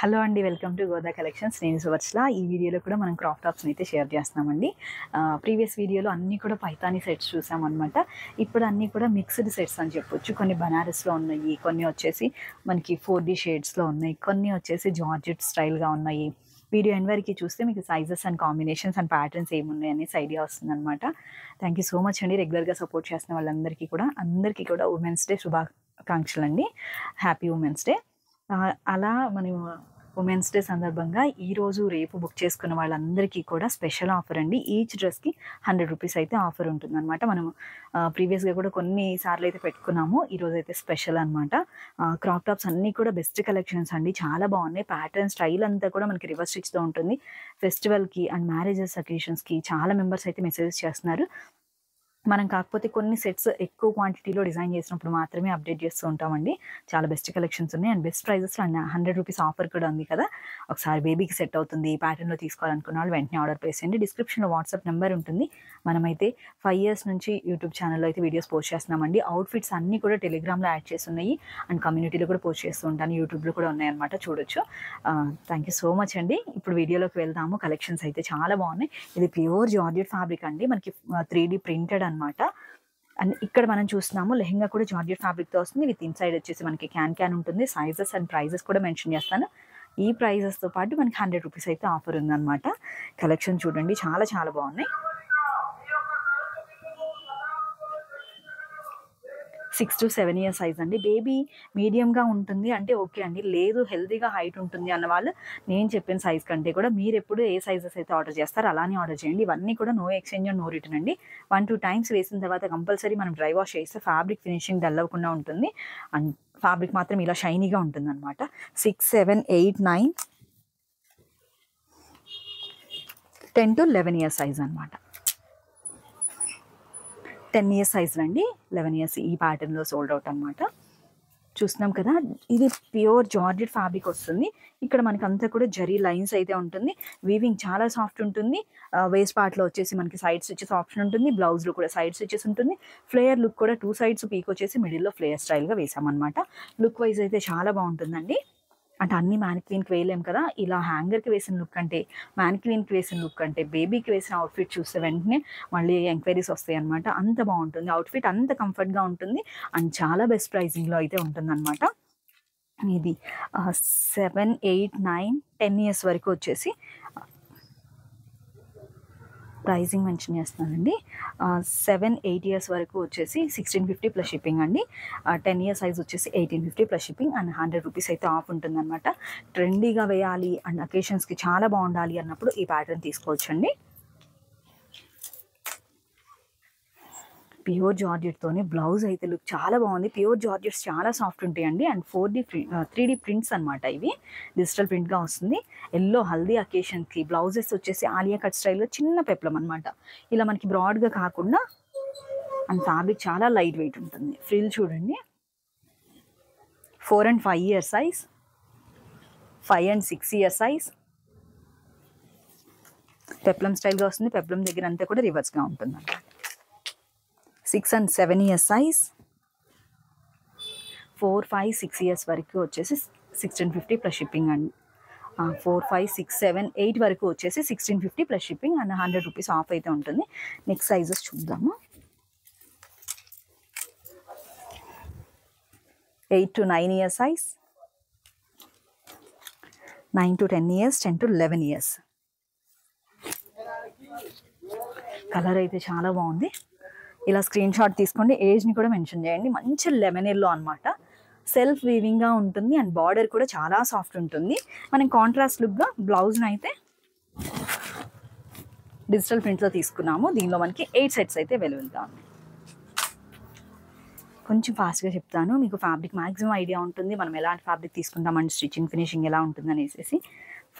Hello అండి, welcome to Goda collections. నేను సువర్చల. ఈ వీడియోలో కూడా మనం క్రాప్ టాప్స్ని అయితే షేర్ చేస్తున్నామండి. ప్రీవియస్ వీడియోలో అన్నీ కూడా పైతానీ సెట్స్ చూసామన్నమాట. ఇప్పుడు అన్నీ కూడా మిక్స్డ్ సెట్స్ అని చెప్పొచ్చు. కొన్ని బనారస్లో ఉన్నాయి, కొన్ని వచ్చేసి మనకి 4D షేడ్స్లో ఉన్నాయి, కొన్ని వచ్చేసి జార్జెట్ స్టైల్గా ఉన్నాయి. వీడియో ఎండ్ వరకు చూస్తే మీకు sizes and combinations and patterns ఏమున్నాయి అనేసి ఐడియా వస్తుందన్నమాట. థ్యాంక్ యూ సో మచ్ అండి. రెగ్యులర్గా సపోర్ట్ చేస్తున్న వాళ్ళందరికీ కూడా ఉమెన్స్ డే శుభాకాంక్షలు అండి. Happy women's day. అలా మనం ఉమెన్స్ డే సందర్భంగా ఈరోజు రేపు బుక్ చేసుకున్న వాళ్ళందరికీ కూడా స్పెషల్ ఆఫర్ అండి. ఈచ్ డ్రెస్కి 100 రూపీస్ అయితే ఆఫర్ ఉంటుందన్నమాట. మనం ప్రీవియస్గా కూడా కొన్నిసార్లు అయితే పెట్టుకున్నాము. ఈరోజు అయితే స్పెషల్ అనమాట. క్రాప్ టాప్స్ అన్నీ కూడా బెస్ట్ కలెక్షన్స్ అండి, చాలా బాగున్నాయి. ప్యాటర్న్ స్టైల్ అంతా కూడా మనకి రివర్స్ స్టిచ్తో ఉంటుంది. ఫెస్టివల్కి అండ్ మ్యారేజెస్ అకేషన్స్కి చాలా మెంబర్స్ అయితే మెసేజెస్ చేస్తున్నారు. మనం కాకపోతే కొన్ని సెట్స్ ఎక్కువ క్వాంటిటీలో డిజైన్ చేసినప్పుడు మాత్రమే అప్డేట్ చేస్తూ ఉంటామండి. చాలా బెస్ట్ కలెక్షన్స్ ఉన్నాయి and best prizes and 100 rupees offer కూడా ఉంది కదా. ఒకసారి బేబీకి సెట్ అవుతుంది, ఈ ప్యాటర్న్లో తీసుకోవాలనుకున్న వాళ్ళు వెంటనే ఆర్డర్ ప్లేస్ చేయండి. డిస్క్రిప్షన్లో వాట్సాప్ నెంబర్ ఉంటుంది. మనమైతే 5 ఇయర్స్ నుంచి యూట్యూబ్ ఛానల్లో అయితే వీడియోస్ పోస్ట్ చేస్తున్నామండి. అవుట్ఫిట్స్ అన్నీ కూడా టెలిగ్రామ్లో యాడ్ చేసి ఉన్నాయి అండ్ కమ్యూనిటీలో కూడా పోస్ట్ చేస్తూ ఉంటాను. యూట్యూబ్లో కూడా ఉన్నాయన్నమాట, చూడొచ్చు. థ్యాంక్ యూ సో మచ్ అండి. ఇప్పుడు వీడియోలోకి వెళ్దాము. కలెక్షన్స్ అయితే చాలా బాగున్నాయి. ఇది ప్యూర్ జార్జెట్ ఫ్యాబ్రిక్ అండి, మనకి 3D ప్రింటెడ్ అనమాట. అండ్ ఇక్కడ మనం చూస్తున్నాము లెహెంగా కూడా జార్జెట్ ఫ్యాబ్రిక్తో వస్తుంది. విత్ ఇన్సైడ్ వచ్చేసి మనకి క్యాన్ ఉంటుంది. సైజెస్ అండ్ ప్రైజెస్ కూడా మెన్షన్ చేస్తాను. ఈ ప్రైజెస్తో పాటు మనకి 100 రూపీస్ అయితే ఆఫర్ ఉందన్నమాట. కలెక్షన్ చూడండి, చాలా చాలా బాగున్నాయి. 6 to 7 ఇయర్స్ సైజ్ అండి. బేబీ మీడియంగా ఉంటుంది అంటే ఓకే అండి. లేదు హెల్తీగా హైట్ ఉంటుంది అన్న వాళ్ళు నేను చెప్పిన సైజ్ కంటే కూడా మీరు ఎప్పుడు ఏ సైజెస్ అయితే ఆర్డర్ చేస్తారో అలానే ఆర్డర్ చేయండి. ఇవన్నీ కూడా no exchange and no return అండి. 1-2 టైమ్స్ వేసిన తర్వాత కంపల్సరీ మనం డ్రై వాష్ చేస్తే ఫ్యాబ్రిక్ ఫినిషింగ్ డల్ అవ్వకుండా ఉంటుంది అండ్ ఫ్యాబ్రిక్ మాత్రం ఇలా షైనీగా ఉంటుంది అనమాట. 6, 7, 8, 9, 10 to 11 ఇయర్స్ సైజ్ అనమాట. 10 ఇయర్స్ సైజ్ అండి, 11 ఇయర్స్ ఈ ప్యాటర్న్లో సోల్డ్ అవుట్ అనమాట. చూస్తున్నాం కదా, ఇది ప్యూర్ జార్జెట్ ఫ్యాబ్రిక్ వస్తుంది. ఇక్కడ మనకి అంతా కూడా జరీ లైన్స్ అయితే ఉంటుంది. వీవింగ్ చాలా సాఫ్ట్ ఉంటుంది. వేస్ట్ పార్ట్లో వచ్చేసి మనకి సైడ్ స్టిచెస్ ఆప్షన్ ఉంటుంది. బ్లౌజ్లో కూడా సైడ్ స్టిచెస్ ఉంటుంది. ఫ్లేయర్ లుక్ కూడా 2 sides పీక్ వచ్చేసి మిడిల్లో ఫ్లేయర్ స్టైల్గా వేసామన్నమాట. లుక్ వైజ్ అయితే చాలా బాగుంటుందండి. అంటే అన్ని మ్యానిక్వీన్కి వేయలేం కదా, ఇలా హ్యాంగర్కి వేసిన లుక్ అంటే, మ్యానిక్వీన్కి వేసిన లుక్ అంటే, బేబీకి వేసిన అవుట్ఫిట్ చూస్తే వెంటనే మళ్ళీ ఎంక్వైరీస్ వస్తాయి అనమాట. అంత బాగుంటుంది అవుట్ఫిట్, అంత కంఫర్ట్గా ఉంటుంది అండ్ చాలా బెస్ట్ ప్రైజింగ్లో అయితే ఉంటుందన్నమాట. ఇది 7, 8, 9, 10 ఇయర్స్ వరకు వచ్చేసి ప్రైజింగ్ మెన్షన్ చేస్తానండి. 7, 8 ఇయర్స్ వరకు వచ్చేసి 1650 ప్లస్ షిప్పింగ్ అండి. 10 ఇయర్స్ సైజ్ వచ్చేసి 1850 ప్లస్ షిప్పింగ్ అండ్ 100 రూపీస్ అయితే ఆఫ్ ఉంటుందన్నమాట. ట్రెండీగా వేయాలి అండ్ అకేషన్స్కి చాలా బాగుండాలి అన్నప్పుడు ఈ ప్యాటర్న్ తీసుకోవచ్చండి. ప్యూర్ జార్జెట్తోనే బ్లౌజ్ అయితే లుక్ చాలా బాగుంది. ప్యూర్ జార్జెట్స్ చాలా సాఫ్ట్ ఉంటాయండి అండ్ 3D ప్రింట్స్ అనమాట. ఇవి డిజిటల్ ప్రింట్గా వస్తుంది. ఎల్లో హల్దీ అకేషన్కి బ్లౌజెస్ వచ్చేసి ఆలియా కట్ స్టైల్లో చిన్న పెప్లం అనమాట. ఇలా మనకి బ్రాడ్గా కాకుండా అండ్ ఫ్యాబ్రిక్ చాలా లైట్ వెయిట్ ఉంటుంది. ఫ్రిల్ చూడండి, 4 and 5 years size, 5 and 6 years size. Peplum స్టైల్గా వస్తుంది. పెప్లం దగ్గర అంతా కూడా రివర్స్గా ఉంటుంది అన్నమాట. 6 and 7 ఇయర్స్ సైజ్, 4, 5, 6 ఇయర్స్ వరకు వచ్చేసి 1650 ప్లస్ షిప్పింగ్ అండి. 4, 5, 6, 7, 8 వరకు వచ్చేసి 1650 plus shipping and 100 rupees of అయితే ఉంటుంది. నెక్స్ట్ సైజెస్ చూద్దాము. 8 to 9 years size, 9 to 10 years, 10 to 11 years. Colour అయితే చాలా బాగుంది. ఇలా స్క్రీన్ షాట్ తీసుకోండి, ఏజ్ని కూడా మెన్షన్ చేయండి. మంచి లెమన్ ఎల్లో అనమాట. సెల్ఫ్ వీవింగ్గా ఉంటుంది అండ్ బార్డర్ కూడా చాలా సాఫ్ట్ ఉంటుంది. మనం కాంట్రాస్ట్ లుక్గా బ్లౌజ్ని అయితే డిజిటల్ ప్రింట్లో తీసుకున్నాము. దీనిలో మనకి 8 సెట్స్ అయితే అవైలబుల్గా ఉన్నాయి. కొంచెం ఫాస్ట్గా చెప్తాను, మీకు ఫ్యాబ్రిక్ మ్యాక్సిమం ఐడియా ఉంటుంది. మనం ఎలాంటి ఫ్యాబ్రిక్ తీసుకుంటామంటే స్టిచ్చింగ్ ఫినిషింగ్ ఎలా ఉంటుంది అనేసి.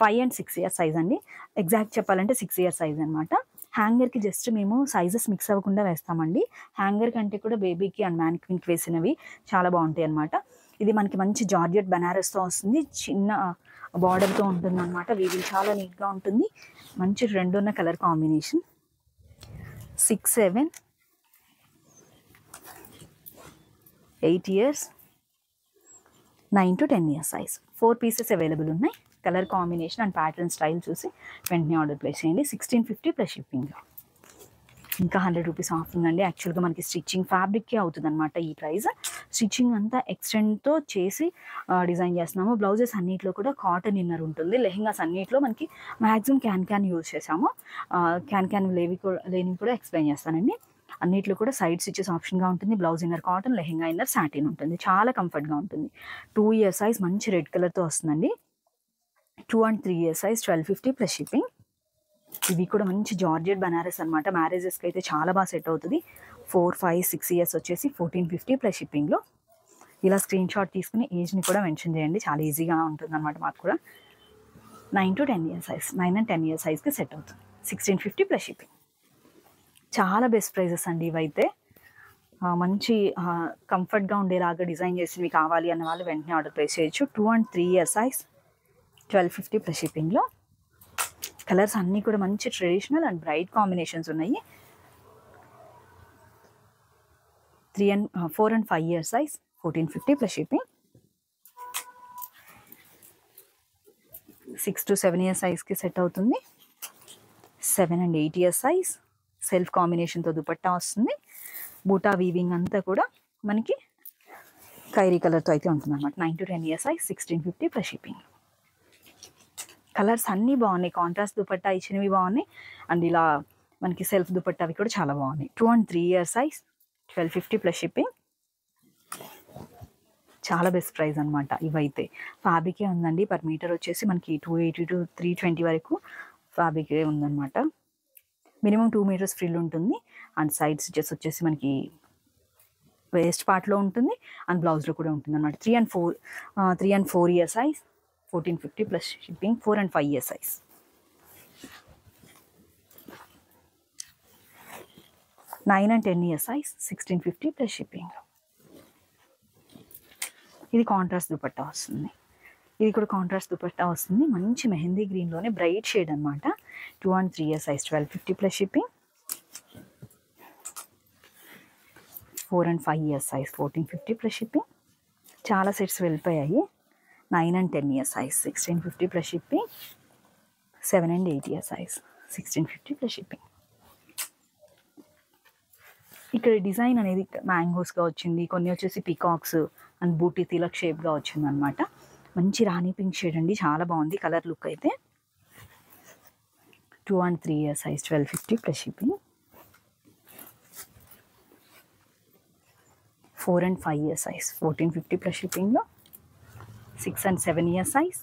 5 and 6 ఇయర్స్ సైజ్ అండి. ఎగ్జాక్ట్ చెప్పాలంటే 6 ఇయర్స్ సైజ్ అనమాట. హ్యాంగర్కి జస్ట్ మేము సైజెస్ మిక్స్ అవ్వకుండా వేస్తామండి. హ్యాంగర్ కంటే కూడా బేబీకి అండ్ మ్యానిక్వీన్కి వేసినవి చాలా బాగుంటాయి అనమాట. ఇది మనకి మంచి జార్జెట్ బనారస్తో వస్తుంది. చిన్న బార్డర్తో ఉంటుంది అనమాట. వీవింగ్ చాలా నీట్గా ఉంటుంది. మంచి ట్రెండ్ ఉన్న colour combination. 6, 7, 8 years, 9 to 10 years size. 4 pieces available ఉన్నాయి. Colour combination and pattern style చూసి వెంటనే ఆర్డర్ ప్లేస్ చేయండి. 1650 ప్లస్ షిప్పింగ్. ఇంకా 100 రూపీస్ ఆఫ్ ఉందండి. యాక్చువల్గా మనకి స్టిచ్చింగ్ ఫ్యాబ్రిక్కే అవుతుంది అనమాట ఈ ప్రైస్. స్టిచ్చింగ్ అంతా ఎక్స్టెండ్తో చేసి డిజైన్ చేస్తున్నాము. బ్లౌజెస్ అన్నిట్లో కూడా కాటన్ ఇన్నర్ ఉంటుంది. లెహెంగాస్ అన్నిట్లో మనకి మ్యాక్సిమం క్యాన్ యూజ్ చేసాము. క్యాన్ లేని కూడా ఎక్స్ప్లెయిన్ చేస్తానండి. అన్నిట్లో కూడా సైడ్ స్టిచెస్ ఆప్షన్గా ఉంటుంది. Blouse inner cotton, lehenga inner satin ఉంటుంది. చాలా కంఫర్ట్గా ఉంటుంది. 2 ఇయర్ సైజ్ మంచి రెడ్ కలర్తో వస్తుందండి. 2 and 3 year size 1250 plus shipping. ఇవి కూడా మంచి జార్జెట్ బనారస్ అనమాట. మ్యారేజెస్కి అయితే చాలా బాగా సెట్ అవుతుంది. 4, 5, 6 ఇయర్స్ వచ్చేసి 1450 ప్లస్ షిప్పింగ్లో. ఇలా స్క్రీన్ షాట్ తీసుకుని ఏజ్ని కూడా మెన్షన్ చేయండి. చాలా ఈజీగా ఉంటుంది అనమాట మాకు కూడా. 9 to 10 year size, 9 and 10 year సైజ్కి సెట్ అవుతుంది. 1650 ప్లస్ షిప్పింగ్. చాలా బెస్ట్ ప్రైజెస్ అండి ఇవైతే. మంచి కంఫర్ట్గా ఉండేలాగా డిజైన్ చేసి కావాలి అన్న వాళ్ళు వెంటనే ఆర్డర్ ప్లేస్ చేయొచ్చు. 2 and 3 ఇయర్ సైజ్ 1250 ప్లస్ షిప్పింగ్లో. కలర్స్ అన్నీ కూడా మంచి ట్రెడిషనల్ అండ్ బ్రైట్ కాంబినేషన్స్ ఉన్నాయి. 4 and 5 year size 1450 plus shipping. 6 to 7 year సైజ్కి సెట్ అవుతుంది. 7 and 8 ఇయర్ సైజ్ సెల్ఫ్ కాంబినేషన్తో దుపట్టా వస్తుంది. బూటా వీవింగ్ అంతా కూడా మనకి ఖైరీ కలర్తో అయితే ఉంటుంది అనమాట. 9 to 10 year size 1650 plus shipping. Colours అన్నీ బాగున్నాయి. కాంట్రాస్ట్ దుపట్టా ఇచ్చినవి బాగున్నాయి అండ్ ఇలా మనకి సెల్ఫ్ దుపట్టా అవి కూడా చాలా బాగున్నాయి. 2 and 3 year size 1250 plus shipping. చాలా బెస్ట్ ప్రైస్ అనమాట ఇవైతే. ఫ్యాబ్రికే ఉందండి. పర్ మీటర్ వచ్చేసి మనకి 280 to 320 వరకు ఫ్యాబ్రికే ఉందన్నమాట. మినిమం 2 మీటర్స్ ఫ్రిల్ ఉంటుంది అండ్ సైడ్ స్టిచెస్ వచ్చేసి మనకి వేస్ట్ పార్ట్లో ఉంటుంది అండ్ బ్లౌజ్లో కూడా ఉంటుంది అనమాట. 3 and 4 year size 1450 plus shipping. 4 and 5 year size. 9 and 10 year size 1650 plus shipping. ఇది కాంట్రాస్ట్ దుపట్టా వస్తుంది. ఇది కూడా కాంట్రాస్ట్ దుపట్టా వస్తుంది. మంచి మెహందీ గ్రీన్లోనే బ్రైట్ షేడ్ అనమాట. 2 and 3 year size 1250 plus shipping. 4 and 5 year size 1450 plus shipping. చాలా సెట్స్ వెళ్ళిపోయాయి. 9 and 10 year size 1650 plus shipping. 7 and 8 year size 1650 plus shipping. ఇక్కడ డిజైన్ అనేది మ్యాంగోస్గా వచ్చింది. కొన్ని వచ్చేసి పికాక్స్ అండ్ బూటీ తిలక్ షేప్గా వచ్చింది అనమాట. మంచి రాణి పింక్ షేడ్ అండి. చాలా బాగుంది కలర్ లుక్ అయితే. 2 and 3 year size 1250 plus shipping. 4 and 5 year size 1450 plus షిప్పింగ్లో. 6 and 7 year size,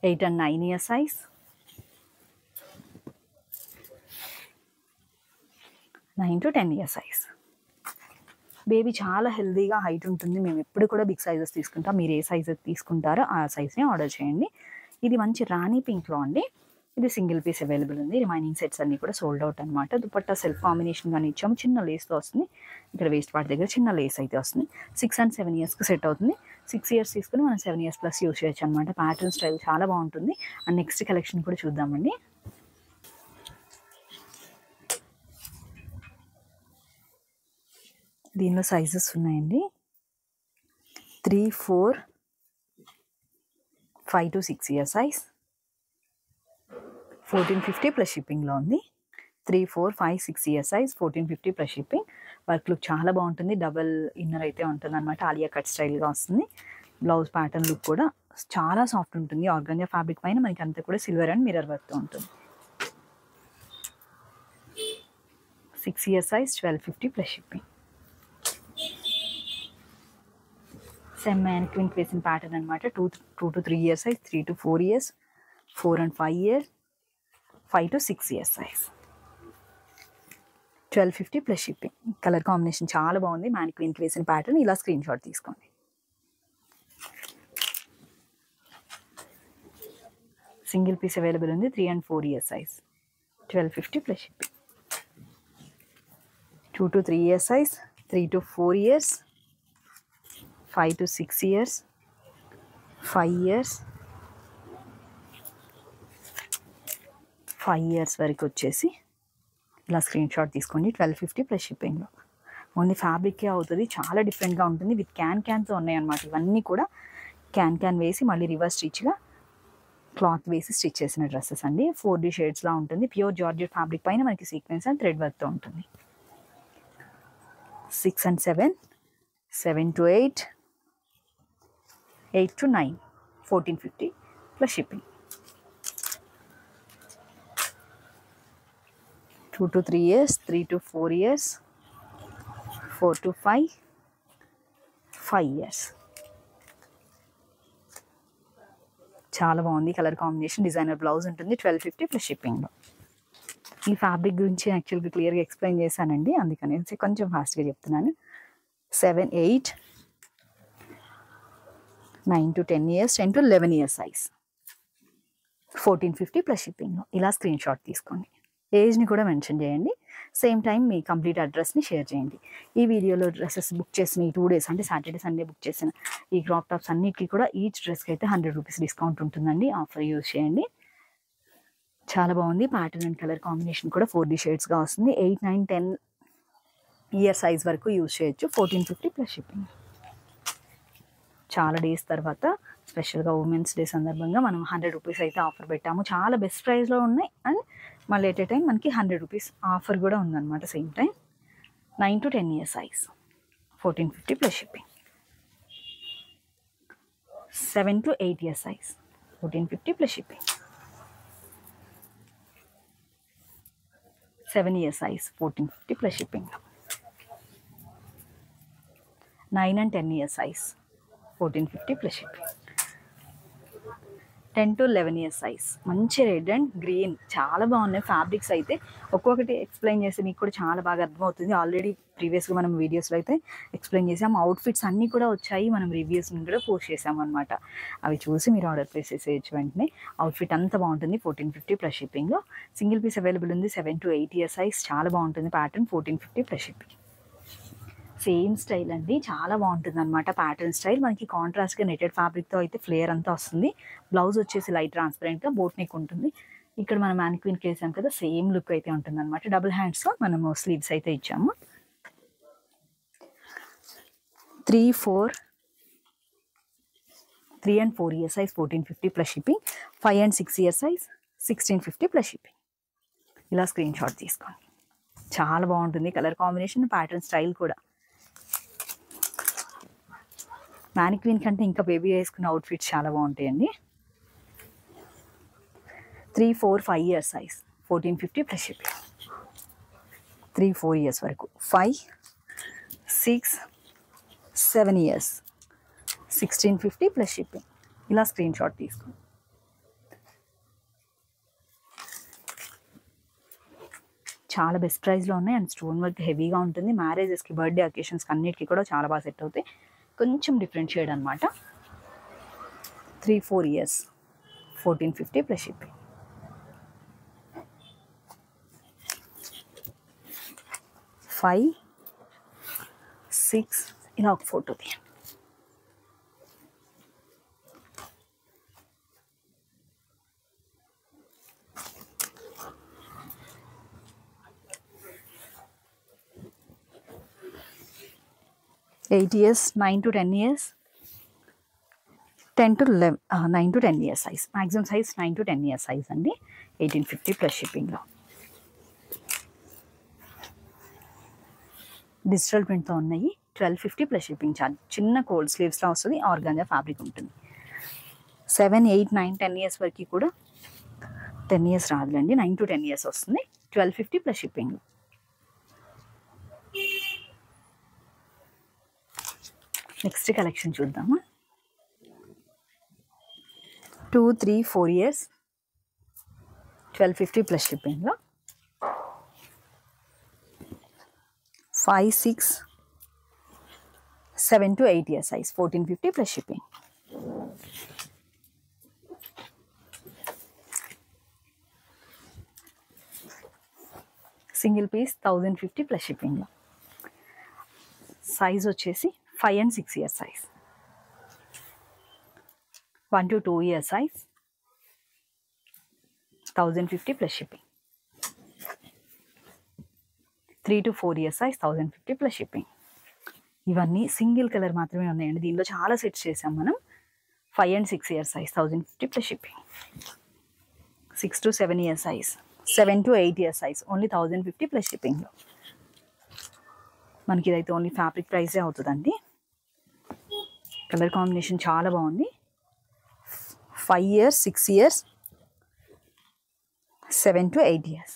8 and 9 year size, 9 to 10 year size. Baby చాలా హెల్దీగా హైట్ ఉంటుంది. మేము ఎప్పుడు కూడా బిగ్ సైజెస్ తీసుకుంటాం. మీరు ఏ సైజ్ తీసుకుంటారో ఆ సైజ్ని ఆర్డర్ చేయండి. ఇది మంచి రాణి పింక్లో అండి. ఇది సింగిల్ పీస్ అవైలబుల్ ఉంది. రిమైనింగ్ సెట్స్ అన్నీ కూడా సోల్డ్ అవుట్ అనమాట. దుపట్టా సెల్ఫ్ కాంబినేషన్గానే ఇచ్చాము. చిన్న లేస్తో వస్తుంది. ఇక్కడ వేస్ట్ పార్ట్ దగ్గర చిన్న లేస్ అయితే వస్తుంది. 6 and 7 ఇయర్స్కి సెట్ అవుతుంది. 6 ఇయర్స్ తీసుకుని మనం 7 ఇయర్స్ ప్లస్ యూజ్ చేయొచ్చు అనమాట. ప్యాటర్న్ స్టైల్ చాలా బాగుంటుంది. అండ్ నెక్స్ట్ కలెక్షన్ కూడా చూద్దామండి. దీనిలో సైజెస్ ఉన్నాయండి. 3, 4, 5 to 6 ఇయర్ సైజ్ 1450 ప్లస్ షిప్పింగ్లో ఉంది. 3, 4, 5, 6 year size 1450 plus shipping. Work look చాలా బాగుంటుంది. డబల్ ఇన్నర్ అయితే ఉంటుంది అనమాట. ఆలియా కట్ స్టైల్గా వస్తుంది. బ్లౌజ్ ప్యాటర్న్ లుక్ కూడా చాలా సాఫ్ట్ ఉంటుంది. ఆర్గాంజా ఫ్యాబ్రిక్ పైన మనకి అంతా కూడా సిల్వర్ అండ్ మిర్రర్ వర్క్తో ఉంటుంది. 6 year size 1250 plus shipping. Sem mannequin వేసిన ప్యాటర్న్ అనమాట. 2 to 3 year size, 3 to 4 years, 4 and 5 years, 5 to 6 years size. 1250 plus shipping. Colour combination చాలా బాగుంది. మ్యానిక్విన్కి వేసిన ప్యాటర్న్. ఇలా స్క్రీన్ షాట్ తీసుకోండి. సింగిల్ పీస్ అవైలబుల్ ఉంది. 3 and 4 years size 1250 plus shipping. 2 to 3 years size, 3 to 4 years, 5 to 6 years, 5 years, 5 years వరకు వచ్చేసి ఇలా screen shot తీసుకోండి. 1250 ప్లస్ షిప్పింగ్లో. ఓన్లీ ఫ్యాబ్రికే అవుతుంది. చాలా డిఫరెంట్గా ఉంటుంది. విత్ క్యాన్తో ఉన్నాయి అనమాట. ఇవన్నీ కూడా క్యాన్ వేసి మళ్ళీ రివర్స్ స్టిచ్గా క్లాత్ వేసి స్టిచ్ చేసిన డ్రెస్సెస్ అండి. 4D షేడ్స్లా ఉంటుంది. ప్యూర్ జార్జెట్ ఫ్యాబ్రిక్ పైన మనకి సీక్వెన్స్ అండ్ థ్రెడ్ వర్క్తో ఉంటుంది. 6 and 7, 7 to 8, 8 to 9, 1450 plus shipping. 2 to 3 years, 3 to 4 years, 4 to 5, 5 years. చాలా బాగుంది కలర్ కాంబినేషన్. డిజైనర్ బ్లౌజ్ ఉంటుంది. 1250 ప్లస్ షిప్పింగ్లో. ఈ ఫ్యాబ్రిక్ గురించి యాక్చువల్గా క్లియర్గా ఎక్స్ప్లెయిన్ చేశానండి, అందుకనేసి కొంచెం ఫాస్ట్గా చెప్తున్నాను. 7, 8, 9 to 10 years, 10 to 11 years size, 1450 plus షిప్పింగ్లో. ఇలా స్క్రీన్ షాట్ తీసుకోండి. ఏజ్ని కూడా మెన్షన్ చేయండి. సేమ్ టైం మీ కంప్లీట్ అడ్రస్ని షేర్ చేయండి. ఈ వీడియోలో డ్రెస్సెస్ బుక్ చేసిన ఈ 2 days అంటే సాటర్డే సండే బుక్ చేసిన ఈ క్రాప్ టాప్స్ అన్నిటికీ కూడా ఈచ్ డ్రెస్కి అయితే 100 రూపీస్ డిస్కౌంట్ ఉంటుందండి. ఆఫర్ యూజ్ చేయండి. చాలా బాగుంది. ప్యాటర్న్ అండ్ కలర్ కాంబినేషన్ కూడా 4D షేడ్స్గా వస్తుంది. 8, 9, 10 ఇయర్ సైజ్ వరకు యూజ్ చేయొచ్చు. 1450 ప్లస్ షిప్పింగ్. చాలా డేస్ తర్వాత స్పెషల్గా ఉమెన్స్ డే సందర్భంగా మనం 100 రూపీస్ అయితే ఆఫర్ పెట్టాము. చాలా బెస్ట్ ప్రైస్లో ఉన్నాయి. అండ్ మళ్ళీ ఎట్ ఏ టైం మనకి 100 రూపీస్ ఆఫర్ కూడా ఉందన్నమాట. Same time 9 to 10 year size, 1450 plus shipping. 7 to 8 year size, 1450 plus shipping. 7 year size, 1450 plus shipping. 9 and 10 year size, 1450 plus shipping. 10 to 11 year size, మంచి red and green చాలా బాగున్నాయి fabrics అయితే. ఒక్కొక్కటి explain చేస్తే మీకు కూడా చాలా బాగా అర్థమవుతుంది. ఆల్రెడీ ప్రీవియస్గా మనం వీడియోస్లో అయితే ఎక్స్ప్లెయిన్ చేసాము. అవుట్ఫిట్స్ అన్నీ కూడా వచ్చాయి. మనం రివ్యూస్ని కూడా పోస్ట్ చేసాము అనమాట. అవి చూసి మీరు ఆర్డర్ ప్లేస్ చేసేయచ్చు వెంటనే. అవుట్ఫిట్ అంతా బాగుంటుంది. 1450 ప్లస్ షిప్పింగ్లో. సింగిల్ పీస్ అవైలబుల్ ఉంది. 7 to 8 ఇయర్ సైజ్, చాలా బాగుంటుంది pattern. 1450 plus shipping. Same style అండి, చాలా బాగుంటుంది అనమాట ప్యాటర్న్ స్టైల్. మనకి కాంట్రాస్ట్గా నెటెడ్ ఫ్యాబ్రిక్తో అయితే ఫ్లేయర్ అంతా వస్తుంది. బ్లౌజ్ వచ్చేసి లైట్ ట్రాన్స్పరెంట్గా బోట్ నెక్ ఉంటుంది. ఇక్కడ మనం మ్యానిక్విన్కి వేసాం కదా, సేమ్ లుక్ అయితే ఉంటుంది అనమాట. డబుల్ హ్యాండ్స్లో మనము స్లీవ్స్ అయితే ఇచ్చాము. 3 and 4 year size, 1450 plus shipping. 5 and 6 year size, 1650 plus shipping. ఇలా స్క్రీన్ షాట్ తీసుకోండి. చాలా బాగుంటుంది కలర్ కాంబినేషన్, ప్యాటర్న్ స్టైల్ కూడా. మ్యానిక్విన్ కంటే ఇంకా బేబీ వేసుకున్న అవుట్ఫిట్స్ చాలా బాగుంటాయండి. 3, 4, 5 year size, 1450 plus shipping. 3, 4 years వరకు. 5, 6, 7 ఇయర్స్, 1650 ప్లస్ షిప్పింగ్. ఇలా స్క్రీన్ షాట్ తీసుకోండి. చాలా బెస్ట్ ప్రైస్లో ఉన్నాయి. అండ్ స్టోన్ వర్క్ హెవీగా ఉంటుంది. మ్యారేజెస్కి, బర్త్డే అకేషన్స్కి అన్నిటికీ కూడా చాలా బాగా సెట్ అవుతాయి. కొంచెం డిఫరెంట్ షేడ్ అనమాట. 3, 4 ఇయర్స్, 1450 ప్లస్ షిప్పింగ్. 5, 6 ఇలా ఒక ఫోటో తీయండి. Eight years, 9 to 10 years, 9 to 10 years size. Maximum size 9 to 10 years size అండి. 1850 ప్లస్ షిప్పింగ్లో. డిజిటల్ ప్రింట్తో ఉన్నాయి. 1250 ప్లస్ షిప్పింగ్ ఛార్జ్. చిన్న కోల్డ్ స్లీవ్స్లో వస్తుంది. ఆర్గాంజా ఫ్యాబ్రిక్ ఉంటుంది. 7, 8, 9, 10 ఇయర్స్ వరకు కూడా 10 ఇయర్స్ రాదులేండి. 9 to 10 ఇయర్స్ వస్తుంది. 1250 ప్లస్ షిప్పింగ్. నెక్స్ట్ కలెక్షన్ చూద్దామా. 2, 3, 4 ఇయర్స్, 1250 ప్లస్ షిప్పింగ్లో. 5, 6, 7 to 8 year size, 1450 plus shipping. Single piece 1050 plus షిప్పింగ్లో. సైజ్ వచ్చేసి 5 and 6 year size, 1 to 2 year size, 1050 plus shipping. 3 to 4 year size, 1050 plus shipping. ఇవన్నీ single colour మాత్రమే ఉన్నాయండి. దీనిలో చాలా సెట్స్ చేసాం మనం. 5 and 6 year size 1050 plus shipping. 6 to 7 year size, 7 to 8 year size only 1050 plus shipping లో మనకి ఇదైతే ఓన్లీ ఫ్యాబ్రిక్ ప్రైసే అవుతుందండి. కలర్ కాంబినేషన్ చాలా బాగుంది. 5 years, 6 years, 7 to 8 years,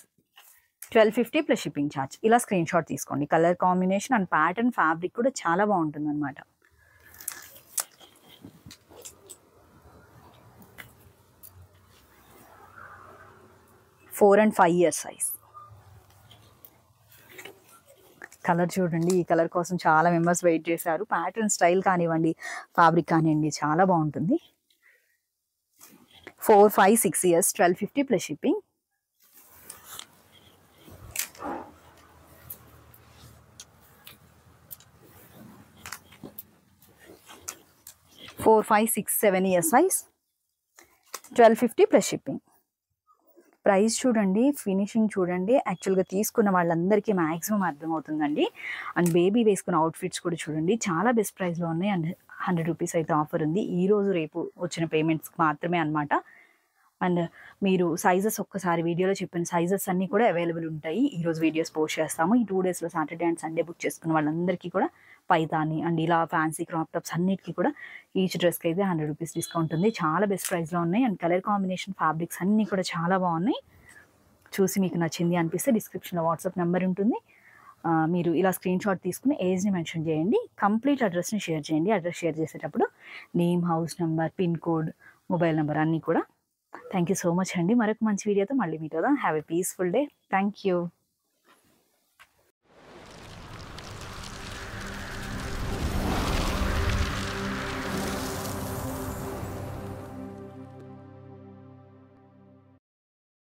1250 plus shipping charge. ఇలా స్క్రీన్ షాట్ తీసుకోండి. Colour combination and pattern fabric కూడా చాలా బాగుంటుంది అనమాట. 4 and 5 year size. కలర్ చూడండి, ఈ కలర్ కోసం చాలా మెంబర్స్ వెయిట్ చేశారు. ప్యాటర్న్ స్టైల్ కానివ్వండి, ఫ్యాబ్రిక్ కానివ్వండి, చాలా బాగుంటుంది. 4, 5, 6 years, 1250 plus shipping. Four, 5, 6, 7 year size, 1250 plus shipping. Price చూడండి, ఫినిషింగ్ చూడండి. యాక్చువల్గా తీసుకున్న వాళ్ళందరికీ మ్యాక్సిమం అర్థమవుతుందండి. అండ్ బేబీ వేసుకున్న అవుట్ఫిట్స్ కూడా చూడండి, చాలా బెస్ట్ ప్రైస్లో ఉన్నాయి. అండ్ 100 రూపీస్ అయితే ఆఫర్ ఉంది. ఈరోజు రేపు వచ్చిన పేమెంట్స్కి మాత్రమే అనమాట. అండ్ మీరు సైజెస్ ఒక్కసారి వీడియోలో చెప్పిన సైజెస్ అన్నీ కూడా అవైలబుల్ ఉంటాయి. ఈరోజు వీడియోస్ పోస్ట్ చేస్తాము. ఈ 2 డేస్లో సాటర్డే అండ్ సండే బుక్ చేసుకున్న వాళ్ళందరికీ కూడా పైతాని అండ్ ఇలా ఫ్యాన్సీ క్రాప్ టాప్స్ అన్నిటికీ కూడా ఈచ్ డ్రెస్కి అయితే 100 రూపీస్ డిస్కౌంట్ ఉంది. చాలా బెస్ట్ ప్రైస్లో ఉన్నాయి. అండ్ కలర్ కాంబినేషన్ ఫ్యాబ్రిక్స్ అన్నీ కూడా చాలా బాగున్నాయి. చూసి మీకు నచ్చింది అనిపిస్తే డిస్క్రిప్షన్లో వాట్సాప్ నెంబర్ ఉంటుంది. మీరు ఇలా స్క్రీన్ షాట్ తీసుకుని ఏజ్ని మెన్షన్ చేయండి. కంప్లీట్ అడ్రస్ని షేర్ చేయండి. అడ్రస్ షేర్ చేసేటప్పుడు name, house number, pin code, mobile number అన్నీ కూడా. థ్యాంక్ యూ సో మచ్ అండి. మరొక మంచి వీడియోతో మళ్ళీ మీట్ అవుదాం. Have a peaceful day. Thank you.